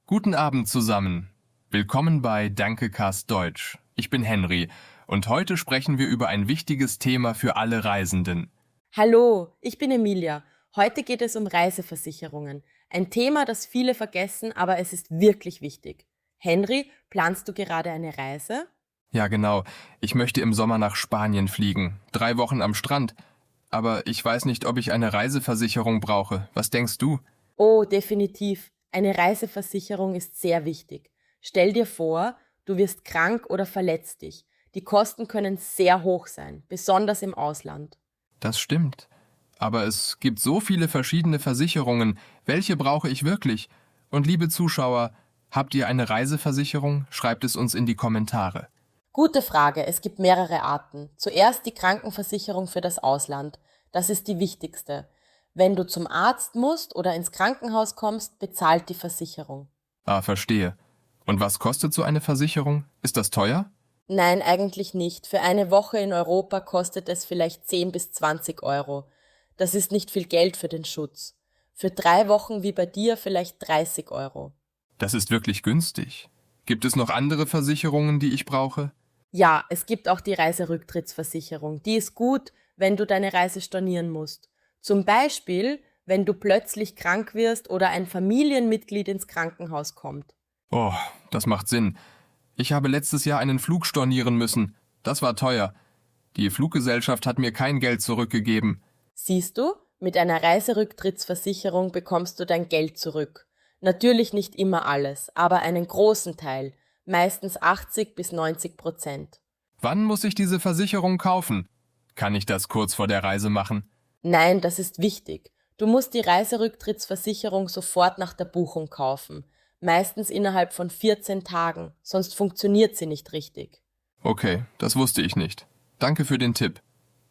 Guten Abend zusammen. Willkommen bei Dankecast Deutsch. Ich bin Henry und heute sprechen wir über ein wichtiges Thema für alle Reisenden. Hallo, ich bin Emilia. Heute geht es um Reiseversicherungen. Ein Thema, das viele vergessen, aber es ist wirklich wichtig. Henry, planst du gerade eine Reise? Ja, genau. Ich möchte im Sommer nach Spanien fliegen. 3 Wochen am Strand. Aber ich weiß nicht, ob ich eine Reiseversicherung brauche. Was denkst du? Oh, definitiv. Eine Reiseversicherung ist sehr wichtig. Stell dir vor, du wirst krank oder verletzt dich. Die Kosten können sehr hoch sein, besonders im Ausland. Das stimmt. Aber es gibt so viele verschiedene Versicherungen. Welche brauche ich wirklich? Und liebe Zuschauer, habt ihr eine Reiseversicherung? Schreibt es uns in die Kommentare. Gute Frage, es gibt mehrere Arten. Zuerst die Krankenversicherung für das Ausland. Das ist die wichtigste. Wenn du zum Arzt musst oder ins Krankenhaus kommst, bezahlt die Versicherung. Ah, verstehe. Und was kostet so eine Versicherung? Ist das teuer? Nein, eigentlich nicht. Für eine Woche in Europa kostet es vielleicht 10 bis 20 Euro. Das ist nicht viel Geld für den Schutz. Für 3 Wochen wie bei dir vielleicht 30 Euro. Das ist wirklich günstig. Gibt es noch andere Versicherungen, die ich brauche? Ja, es gibt auch die Reiserücktrittsversicherung. Die ist gut, wenn du deine Reise stornieren musst. Zum Beispiel, wenn du plötzlich krank wirst oder ein Familienmitglied ins Krankenhaus kommt. Oh, das macht Sinn. Ich habe letztes Jahr einen Flug stornieren müssen. Das war teuer. Die Fluggesellschaft hat mir kein Geld zurückgegeben. Siehst du, mit einer Reiserücktrittsversicherung bekommst du dein Geld zurück. Natürlich nicht immer alles, aber einen großen Teil, meistens 80 bis 90%. Wann muss ich diese Versicherung kaufen? Kann ich das kurz vor der Reise machen? Nein, das ist wichtig. Du musst die Reiserücktrittsversicherung sofort nach der Buchung kaufen, meistens innerhalb von 14 Tagen, sonst funktioniert sie nicht richtig. Okay, das wusste ich nicht. Danke für den Tipp.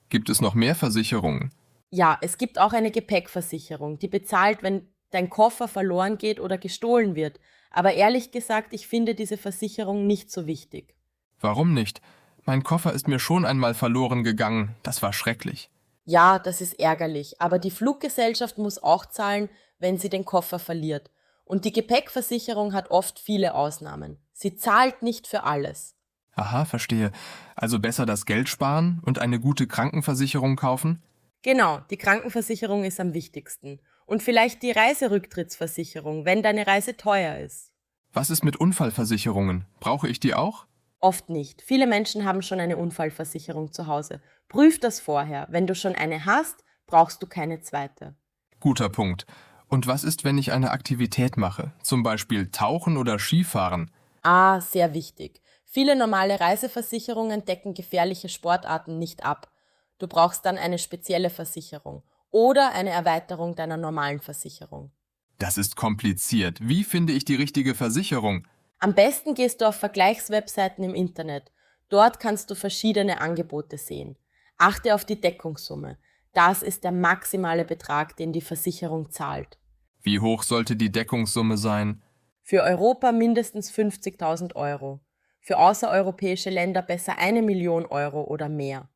Gibt es noch mehr Versicherungen? Ja, es gibt auch eine Gepäckversicherung, die bezahlt, wenn dein Koffer verloren geht oder gestohlen wird. Aber ehrlich gesagt, ich finde diese Versicherung nicht so wichtig. Warum nicht? Mein Koffer ist mir schon einmal verloren gegangen. Das war schrecklich. Ja, das ist ärgerlich, aber die Fluggesellschaft muss auch zahlen, wenn sie den Koffer verliert. Und die Gepäckversicherung hat oft viele Ausnahmen. Sie zahlt nicht für alles. Aha, verstehe. Also besser das Geld sparen und eine gute Krankenversicherung kaufen? Genau, die Krankenversicherung ist am wichtigsten. Und vielleicht die Reiserücktrittsversicherung, wenn deine Reise teuer ist. Was ist mit Unfallversicherungen? Brauche ich die auch? Oft nicht. Viele Menschen haben schon eine Unfallversicherung zu Hause. Prüf das vorher. Wenn du schon eine hast, brauchst du keine zweite. Guter Punkt. Und was ist, wenn ich eine Aktivität mache? Zum Beispiel Tauchen oder Skifahren? Ah, sehr wichtig. Viele normale Reiseversicherungen decken gefährliche Sportarten nicht ab. Du brauchst dann eine spezielle Versicherung oder eine Erweiterung deiner normalen Versicherung. Das ist kompliziert. Wie finde ich die richtige Versicherung? Am besten gehst du auf Vergleichswebseiten im Internet. Dort kannst du verschiedene Angebote sehen. Achte auf die Deckungssumme. Das ist der maximale Betrag, den die Versicherung zahlt. Wie hoch sollte die Deckungssumme sein? Für Europa mindestens 50.000 Euro. Für außereuropäische Länder besser 1 Million Euro oder mehr.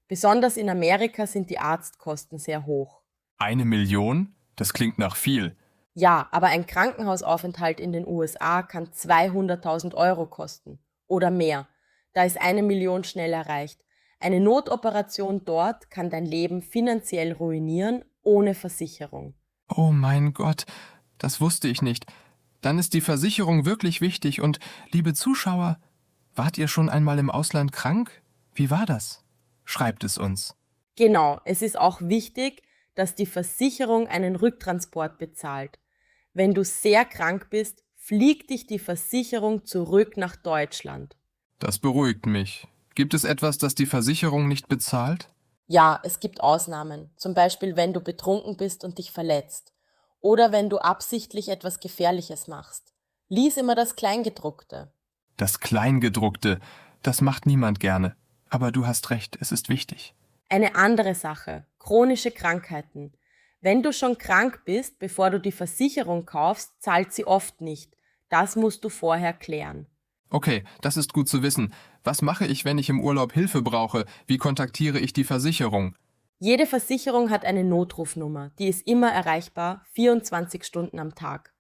Besonders in Amerika sind die Arztkosten sehr hoch. 1 Million? Das klingt nach viel. Ja, aber ein Krankenhausaufenthalt in den USA kann 200.000 Euro kosten oder mehr. Da ist 1 Million schnell erreicht. Eine Notoperation dort kann dein Leben finanziell ruinieren ohne Versicherung. Oh mein Gott, das wusste ich nicht. Dann ist die Versicherung wirklich wichtig und, liebe Zuschauer, wart ihr schon einmal im Ausland krank? Wie war das? Schreibt es uns. Genau, es ist auch wichtig, dass die Versicherung einen Rücktransport bezahlt. Wenn du sehr krank bist, fliegt dich die Versicherung zurück nach Deutschland. Das beruhigt mich. Gibt es etwas, das die Versicherung nicht bezahlt? Ja, es gibt Ausnahmen, zum Beispiel wenn du betrunken bist und dich verletzt oder wenn du absichtlich etwas Gefährliches machst. Lies immer das Kleingedruckte. Das Kleingedruckte, das macht niemand gerne. Aber du hast recht, es ist wichtig. Eine andere Sache, chronische Krankheiten. Wenn du schon krank bist, bevor du die Versicherung kaufst, zahlt sie oft nicht. Das musst du vorher klären. Okay, das ist gut zu wissen. Was mache ich, wenn ich im Urlaub Hilfe brauche? Wie kontaktiere ich die Versicherung? Jede Versicherung hat eine Notrufnummer, die ist immer erreichbar, 24 Stunden am Tag.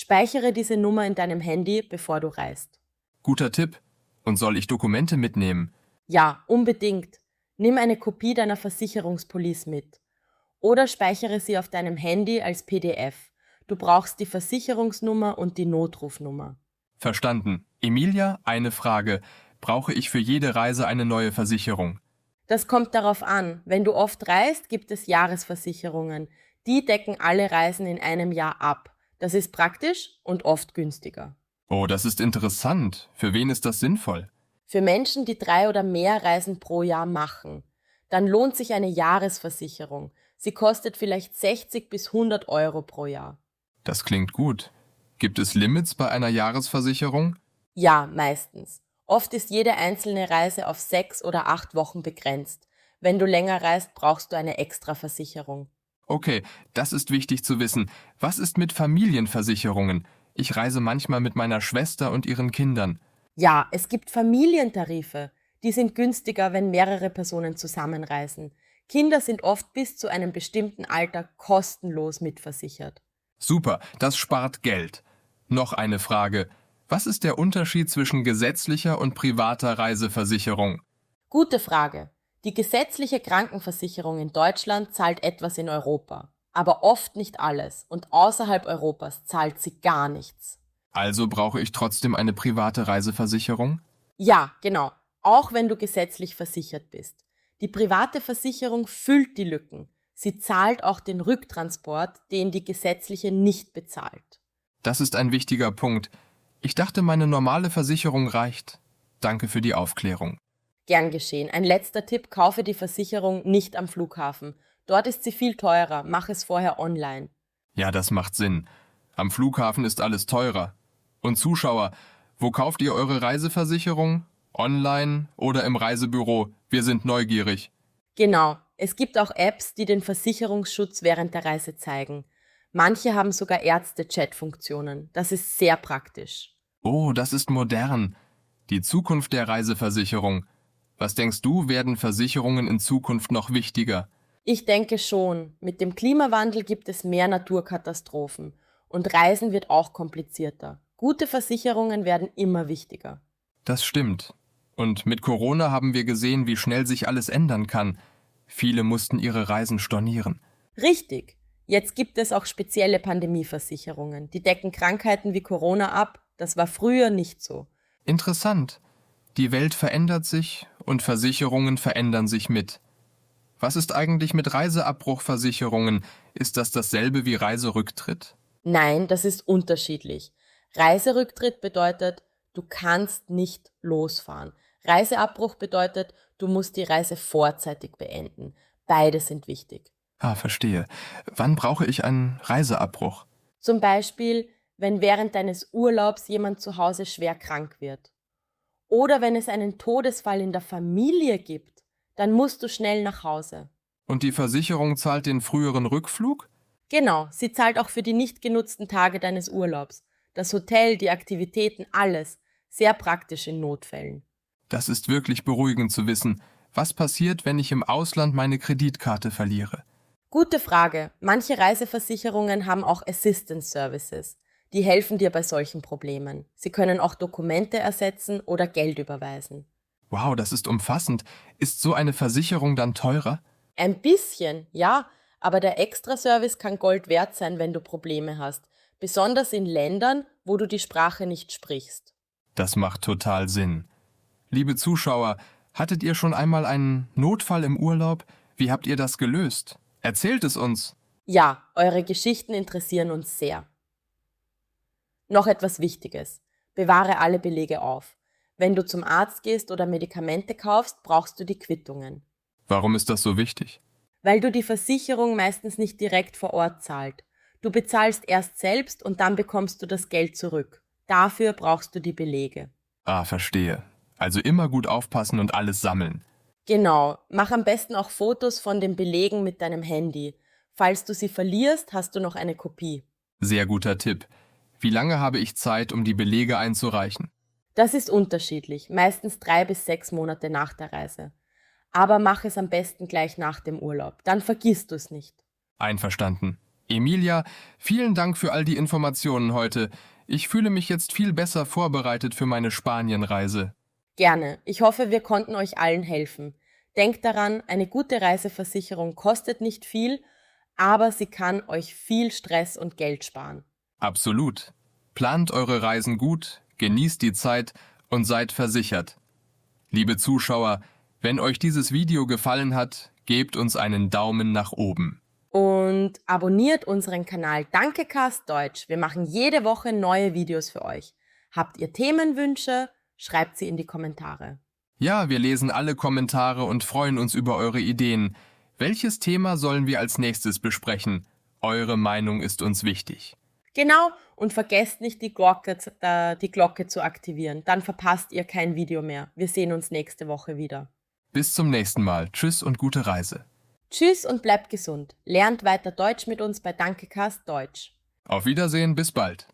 Speichere diese Nummer in deinem Handy, bevor du reist. Guter Tipp. Und soll ich Dokumente mitnehmen? Ja, unbedingt. Nimm eine Kopie deiner Versicherungspolice mit. Oder speichere sie auf deinem Handy als PDF. Du brauchst die Versicherungsnummer und die Notrufnummer. Verstanden. Emilia, eine Frage. Brauche ich für jede Reise eine neue Versicherung? Das kommt darauf an. Wenn du oft reist, gibt es Jahresversicherungen. Die decken alle Reisen in einem Jahr ab. Das ist praktisch und oft günstiger. Oh, das ist interessant. Für wen ist das sinnvoll? Für Menschen, die 3 oder mehr Reisen pro Jahr machen. Dann lohnt sich eine Jahresversicherung. Sie kostet vielleicht 60 bis 100 Euro pro Jahr. Das klingt gut. Gibt es Limits bei einer Jahresversicherung? Ja, meistens. Oft ist jede einzelne Reise auf 6 oder 8 Wochen begrenzt. Wenn du länger reist, brauchst du eine Extraversicherung. Okay, das ist wichtig zu wissen. Was ist mit Familienversicherungen? Ich reise manchmal mit meiner Schwester und ihren Kindern. Ja, es gibt Familientarife. Die sind günstiger, wenn mehrere Personen zusammenreisen. Kinder sind oft bis zu einem bestimmten Alter kostenlos mitversichert. Super, das spart Geld. Noch eine Frage. Was ist der Unterschied zwischen gesetzlicher und privater Reiseversicherung? Gute Frage. Die gesetzliche Krankenversicherung in Deutschland zahlt etwas in Europa, aber oft nicht alles und außerhalb Europas zahlt sie gar nichts. Also brauche ich trotzdem eine private Reiseversicherung? Ja, genau, auch wenn du gesetzlich versichert bist. Die private Versicherung füllt die Lücken. Sie zahlt auch den Rücktransport, den die gesetzliche nicht bezahlt. Das ist ein wichtiger Punkt. Ich dachte, meine normale Versicherung reicht. Danke für die Aufklärung. Gern geschehen. Ein letzter Tipp, kaufe die Versicherung nicht am Flughafen. Dort ist sie viel teurer, mach es vorher online. Ja, das macht Sinn. Am Flughafen ist alles teurer. Und Zuschauer, wo kauft ihr eure Reiseversicherung? Online oder im Reisebüro? Wir sind neugierig. Genau, es gibt auch Apps, die den Versicherungsschutz während der Reise zeigen. Manche haben sogar Ärzte-Chat-Funktionen. Das ist sehr praktisch. Oh, das ist modern. Die Zukunft der Reiseversicherung. Was denkst du, werden Versicherungen in Zukunft noch wichtiger? Ich denke schon, mit dem Klimawandel gibt es mehr Naturkatastrophen und Reisen wird auch komplizierter. Gute Versicherungen werden immer wichtiger. Das stimmt. Und mit Corona haben wir gesehen, wie schnell sich alles ändern kann. Viele mussten ihre Reisen stornieren. Richtig. Jetzt gibt es auch spezielle Pandemieversicherungen. Die decken Krankheiten wie Corona ab. Das war früher nicht so. Interessant. Die Welt verändert sich und Versicherungen verändern sich mit. Was ist eigentlich mit Reiseabbruchversicherungen? Ist das dasselbe wie Reiserücktritt? Nein, das ist unterschiedlich. Reiserücktritt bedeutet, du kannst nicht losfahren. Reiseabbruch bedeutet, du musst die Reise vorzeitig beenden. Beide sind wichtig. Ah, verstehe. Wann brauche ich einen Reiseabbruch? Zum Beispiel, wenn während deines Urlaubs jemand zu Hause schwer krank wird. Oder wenn es einen Todesfall in der Familie gibt, dann musst du schnell nach Hause. Und die Versicherung zahlt den früheren Rückflug? Genau, sie zahlt auch für die nicht genutzten Tage deines Urlaubs. Das Hotel, die Aktivitäten, alles. Sehr praktisch in Notfällen. Das ist wirklich beruhigend zu wissen. Was passiert, wenn ich im Ausland meine Kreditkarte verliere? Gute Frage. Manche Reiseversicherungen haben auch Assistance Services. Die helfen dir bei solchen Problemen. Sie können auch Dokumente ersetzen oder Geld überweisen. Wow, das ist umfassend. Ist so eine Versicherung dann teurer? Ein bisschen, ja, aber der Extraservice kann Gold wert sein, wenn du Probleme hast. Besonders in Ländern, wo du die Sprache nicht sprichst. Das macht total Sinn. Liebe Zuschauer, hattet ihr schon einmal einen Notfall im Urlaub? Wie habt ihr das gelöst? Erzählt es uns. Ja, eure Geschichten interessieren uns sehr. Noch etwas Wichtiges. Bewahre alle Belege auf. Wenn du zum Arzt gehst oder Medikamente kaufst, brauchst du die Quittungen. Warum ist das so wichtig? Weil du die Versicherung meistens nicht direkt vor Ort zahlt. Du bezahlst erst selbst und dann bekommst du das Geld zurück. Dafür brauchst du die Belege. Ah, verstehe. Also immer gut aufpassen und alles sammeln. Genau, mach am besten auch Fotos von den Belegen mit deinem Handy. Falls du sie verlierst, hast du noch eine Kopie. Sehr guter Tipp. Wie lange habe ich Zeit, um die Belege einzureichen? Das ist unterschiedlich, meistens 3 bis 6 Monate nach der Reise. Aber mach es am besten gleich nach dem Urlaub, dann vergisst du es nicht. Einverstanden. Emilia, vielen Dank für all die Informationen heute. Ich fühle mich jetzt viel besser vorbereitet für meine Spanienreise. Gerne. Ich hoffe, wir konnten euch allen helfen. Denkt daran, eine gute Reiseversicherung kostet nicht viel, aber sie kann euch viel Stress und Geld sparen. Absolut. Plant eure Reisen gut, genießt die Zeit und seid versichert. Liebe Zuschauer, wenn euch dieses Video gefallen hat, gebt uns einen Daumen nach oben. Und abonniert unseren Kanal Dankecast Deutsch. Wir machen jede Woche neue Videos für euch. Habt ihr Themenwünsche? Schreibt sie in die Kommentare. Ja, wir lesen alle Kommentare und freuen uns über eure Ideen. Welches Thema sollen wir als nächstes besprechen? Eure Meinung ist uns wichtig. Genau, und vergesst nicht, die Glocke zu aktivieren. Dann verpasst ihr kein Video mehr. Wir sehen uns nächste Woche wieder. Bis zum nächsten Mal. Tschüss und gute Reise. Tschüss und bleibt gesund. Lernt weiter Deutsch mit uns bei Dankecast Deutsch. Auf Wiedersehen, bis bald.